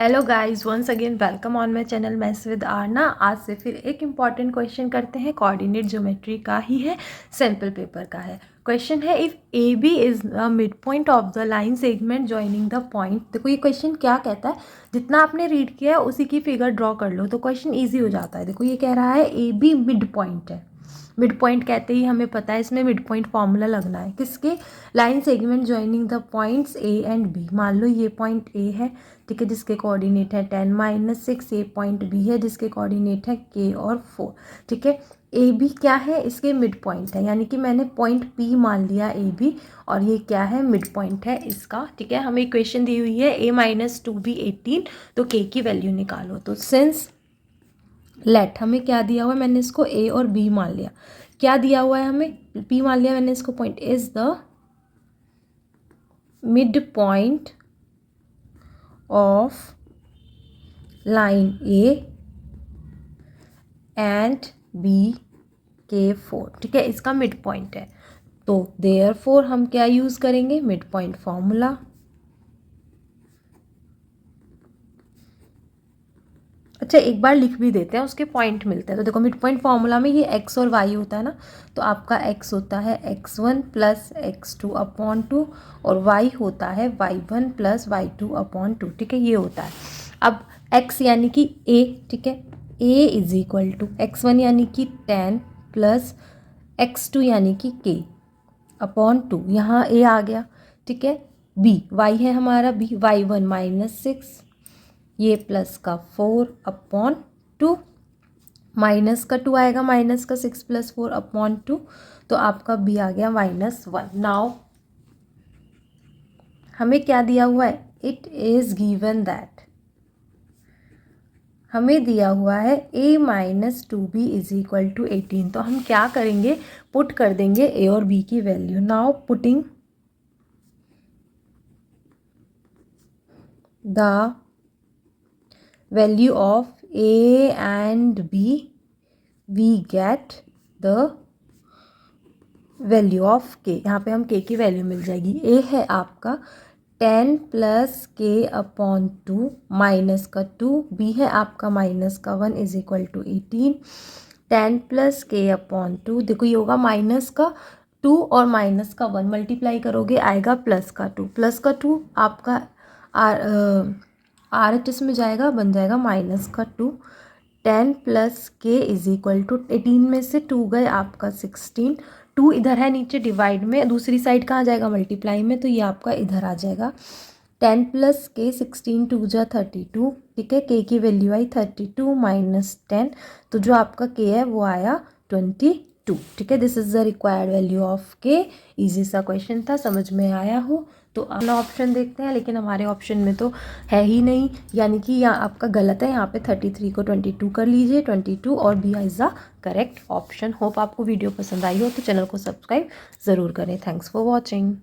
Hello guys, once again welcome on my channel maths with Aarna. आज से फिर एक इम्पॉर्टेंट क्वेश्चन करते हैं। कोऑर्डिनेट ज्योमेट्री का ही है, सैम्पल पेपर का है। क्वेश्चन है, if A B is the mid point of the line segment joining the point. देखो ये क्वेश्चन क्या कहता है, जितना आपने रीड किया है उसी की फिगर ड्रॉ कर लो तो क्वेश्चन ईजी हो जाता है। देखो ये कह रहा है ए बी मिड पॉइंट है। मिड पॉइंट कहते ही हमें पता है इसमें मिड पॉइंट फॉर्मूला लगना है किसके, line segment joining the points A and B. मान लो ये पॉइंट ए है, ठीक है, जिसके कोऑर्डिनेट है 10-6। ये पॉइंट बी है जिसके कोऑर्डिनेट है के और 4, ठीक है। ए बी क्या है, इसके मिड पॉइंट है, यानी कि मैंने पॉइंट पी मान लिया ए बी, और ये क्या है, मिड पॉइंट है इसका, ठीक है। हमें इक्वेशन दी हुई है a-2b 18, तो के की वैल्यू निकालो। तो सिंस लेट हमें क्या दिया हुआ है, मैंने इसको ए और बी मान लिया। क्या दिया हुआ है हमें, पी मान लिया मैंने इसको। Point is the mid point of line A and B के 4, ठीक है, इसका मिड पॉइंट है। तो देयरफॉर हम क्या यूज करेंगे, मिड पॉइंट फॉर्मूला। अच्छा एक बार लिख भी देते हैं, उसके पॉइंट मिलते हैं। तो देखो मिड पॉइंट फॉर्मूला में ये x और y होता है ना, तो आपका x होता है x1 प्लस x2 अपॉन 2, और y होता है y1 प्लस y2 अपॉन 2, ठीक है, ये होता है। अब x यानी कि a, ठीक है, a is equal to x1 यानी कि 10 प्लस x2 यानी कि k अपॉन 2, यहाँ a आ गया, ठीक है। b, y है हमारा b, y1 -6, ये प्लस का 4 अपॉन 2, माइनस का 2 आएगा, माइनस का 6 प्लस 4 अपॉन 2, तो आपका बी आ गया -1। नाउ हमें क्या दिया हुआ है, इट इज गिवन दैट, हमें दिया हुआ है a-2b इज इक्वल टू 18। तो हम क्या करेंगे, पुट कर देंगे a और b की value. Now putting the value of a and b, we get the value of k। यहाँ पे हम k की वैल्यू मिल जाएगी। a है आपका 10 प्लस के अपॉन 2, माइनस का 2, b है आपका माइनस का 1 इज इक्वल टू 18। 10 प्लस के अपॉन 2, देखो ये होगा माइनस का 2 और माइनस का 1 मल्टीप्लाई करोगे आएगा प्लस का 2। प्लस का 2 आपका आर एच एस में जाएगा, बन जाएगा माइनस का 2। 10 प्लस के इज इक्वल टू 18 में से 2 गए आपका 16, 2 इधर है नीचे डिवाइड में, दूसरी साइड कहाँ जाएगा, मल्टीप्लाई में, तो ये आपका इधर आ जाएगा। 10 प्लस के 16 2 जा 32, ठीक है, के की वैल्यू आई 32 माइनस 10, तो जो आपका के है वो आया 22, ठीक है। This is the required value of के। इजी सा क्वेश्चन था, समझ में आया हो तो अपना ऑप्शन देखते हैं, लेकिन हमारे ऑप्शन में तो है ही नहीं, यानी कि यहाँ आपका गलत है। यहाँ पे 33 को 22 कर लीजिए, 22 और B is the correct option. Hope आपको वीडियो पसंद आई हो तो चैनल को सब्सक्राइब ज़रूर करें। Thanks for watching.